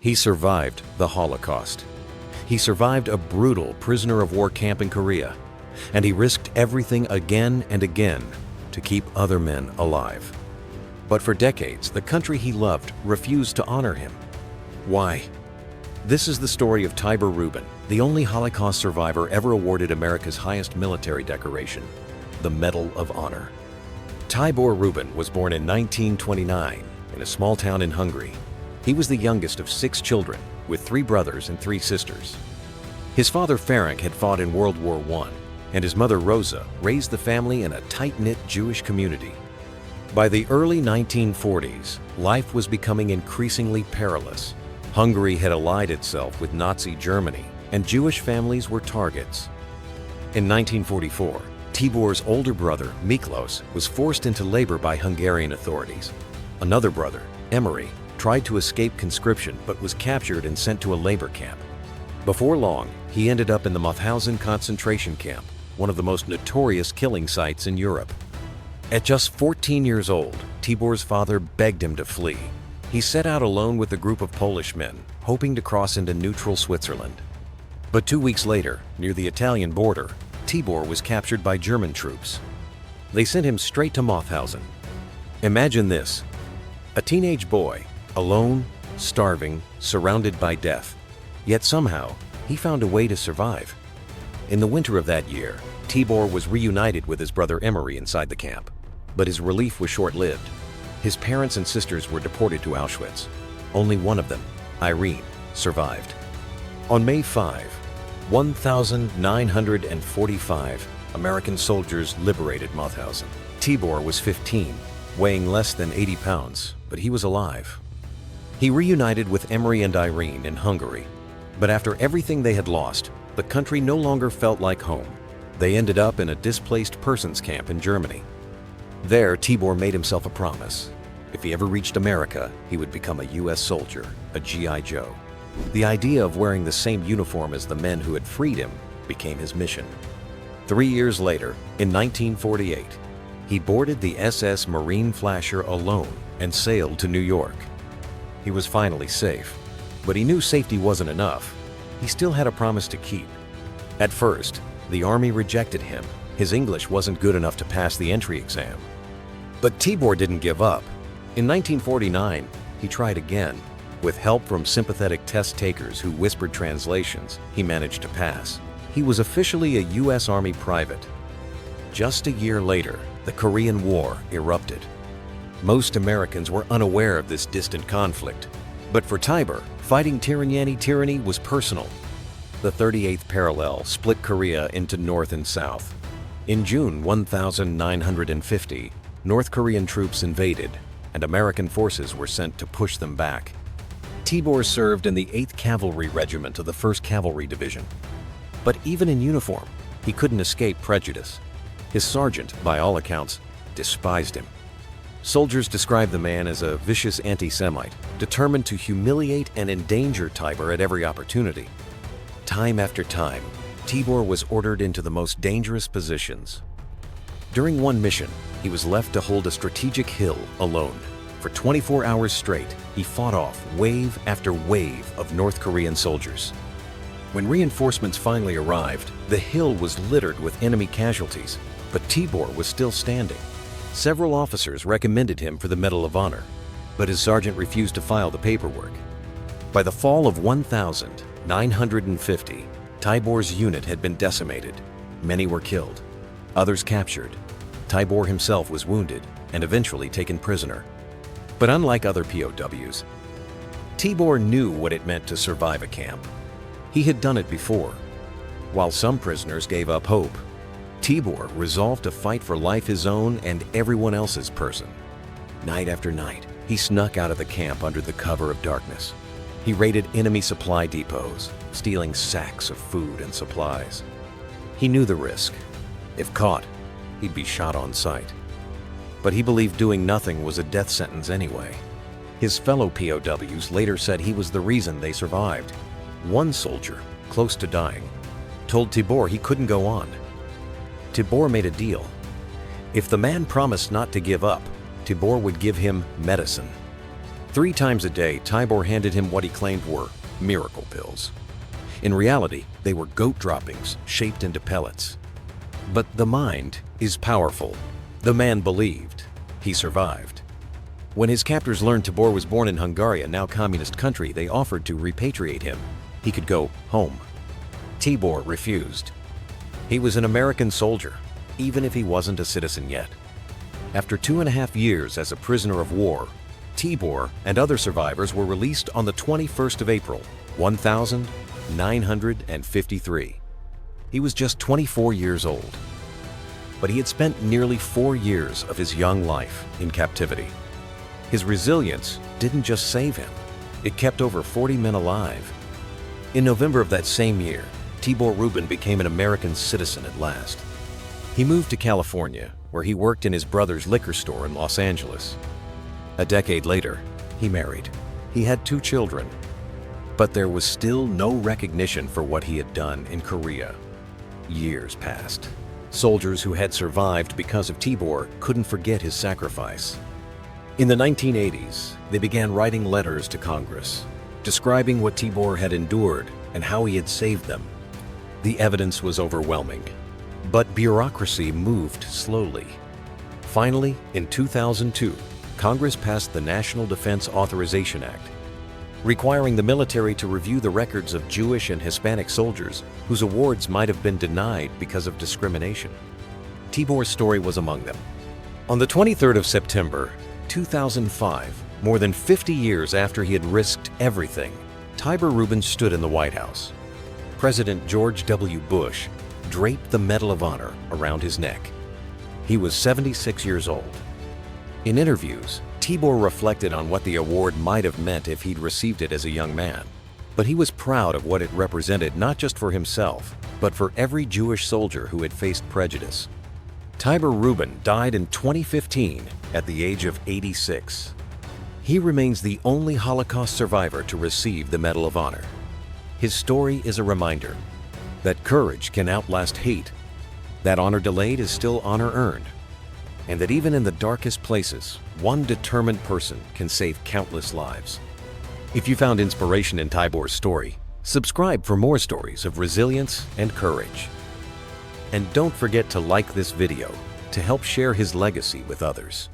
He survived the Holocaust. He survived a brutal prisoner of war camp in Korea, and he risked everything again and again to keep other men alive. But for decades, the country he loved refused to honor him. Why? This is the story of Tibor Rubin, the only Holocaust survivor ever awarded America's highest military decoration, the Medal of Honor. Tibor Rubin was born in 1929 in a small town in Hungary. He was the youngest of 6 children, with 3 brothers and 3 sisters. His father Ferenc had fought in World War I, and his mother Rosa raised the family in a tight-knit Jewish community. By the early 1940s, life was becoming increasingly perilous. Hungary had allied itself with Nazi Germany, and Jewish families were targets. In 1944, Tibor's older brother, Miklos, was forced into labor by Hungarian authorities. Another brother, Emery, tried to escape conscription but was captured and sent to a labor camp. Before long, he ended up in the Mauthausen concentration camp, one of the most notorious killing sites in Europe. At just 14 years old, Tibor's father begged him to flee. He set out alone with a group of Polish men, hoping to cross into neutral Switzerland. But 2 weeks later, near the Italian border, Tibor was captured by German troops. They sent him straight to Mauthausen. Imagine this: a teenage boy, alone, starving, surrounded by death. Yet somehow, he found a way to survive. In the winter of that year, Tibor was reunited with his brother Emery inside the camp. But his relief was short-lived. His parents and sisters were deported to Auschwitz. Only one of them, Irene, survived. On May 5, 1945, American soldiers liberated Mauthausen. Tibor was 15, weighing less than 80 pounds, but he was alive. He reunited with Emery and Irene in Hungary, but after everything they had lost, the country no longer felt like home. They ended up in a displaced persons camp in Germany. There, Tibor made himself a promise. If he ever reached America, he would become a U.S. soldier, a G.I. Joe. The idea of wearing the same uniform as the men who had freed him became his mission. 3 years later, in 1948, he boarded the SS Marine Flasher alone and sailed to New York. He was finally safe, but he knew safety wasn't enough. He still had a promise to keep. At first, the Army rejected him. His English wasn't good enough to pass the entry exam. But Tibor didn't give up. In 1949, he tried again. With help from sympathetic test takers who whispered translations, he managed to pass. He was officially a U.S. Army private. Just a year later, the Korean War erupted. Most Americans were unaware of this distant conflict. But for Tibor, fighting tyranny was personal. The 38th parallel split Korea into North and South. In June 1950, North Korean troops invaded, and American forces were sent to push them back. Tibor served in the 8th Cavalry Regiment of the 1st Cavalry Division. But even in uniform, he couldn't escape prejudice. His sergeant, by all accounts, despised him. Soldiers described the man as a vicious anti-Semite, determined to humiliate and endanger Tibor at every opportunity. Time after time, Tibor was ordered into the most dangerous positions. During one mission, he was left to hold a strategic hill alone. For 24 hours straight, he fought off wave after wave of North Korean soldiers. When reinforcements finally arrived, the hill was littered with enemy casualties, but Tibor was still standing. Several officers recommended him for the Medal of Honor, but his sergeant refused to file the paperwork. By the fall of 1950, Tibor's unit had been decimated. Many were killed, others captured. Tibor himself was wounded and eventually taken prisoner. But unlike other POWs, Tibor knew what it meant to survive a camp. He had done it before. While some prisoners gave up hope, Tibor resolved to fight for life his own and everyone else's person. Night after night, he snuck out of the camp under the cover of darkness. He raided enemy supply depots, stealing sacks of food and supplies. He knew the risk. If caught, he'd be shot on sight. But he believed doing nothing was a death sentence anyway. His fellow POWs later said he was the reason they survived. One soldier, close to dying, told Tibor he couldn't go on. Tibor made a deal. If the man promised not to give up, Tibor would give him medicine. 3 times a day, Tibor handed him what he claimed were miracle pills. In reality, they were goat droppings shaped into pellets. But the mind is powerful. The man believed. He survived. When his captors learned Tibor was born in Hungary, a now communist country, they offered to repatriate him. He could go home. Tibor refused. He was an American soldier, even if he wasn't a citizen yet. After 2.5 years as a prisoner of war, Tibor and other survivors were released on the 21st of April, 1953. He was just 24 years old. But he had spent nearly 4 years of his young life in captivity. His resilience didn't just save him, it kept over 40 men alive. In November of that same year, Tibor Rubin became an American citizen at last. He moved to California, where he worked in his brother's liquor store in Los Angeles. A decade later, he married. He had 2 children. But there was still no recognition for what he had done in Korea. Years passed. Soldiers who had survived because of Tibor couldn't forget his sacrifice. In the 1980s, they began writing letters to Congress, describing what Tibor had endured and how he had saved them. The evidence was overwhelming, but bureaucracy moved slowly. Finally, in 2002, Congress passed the National Defense Authorization Act, requiring the military to review the records of Jewish and Hispanic soldiers whose awards might have been denied because of discrimination. Tibor's story was among them. On the 23rd of September, 2005, more than 50 years after he had risked everything, Tibor Rubin stood in the White House. President George W. Bush draped the Medal of Honor around his neck. He was 76 years old. In interviews, Tibor reflected on what the award might have meant if he'd received it as a young man. But he was proud of what it represented, not just for himself, but for every Jewish soldier who had faced prejudice. Tibor Rubin died in 2015 at the age of 86. He remains the only Holocaust survivor to receive the Medal of Honor. His story is a reminder that courage can outlast hate, that honor delayed is still honor earned, and that even in the darkest places, one determined person can save countless lives. If you found inspiration in Tibor's story, subscribe for more stories of resilience and courage. And don't forget to like this video to help share his legacy with others.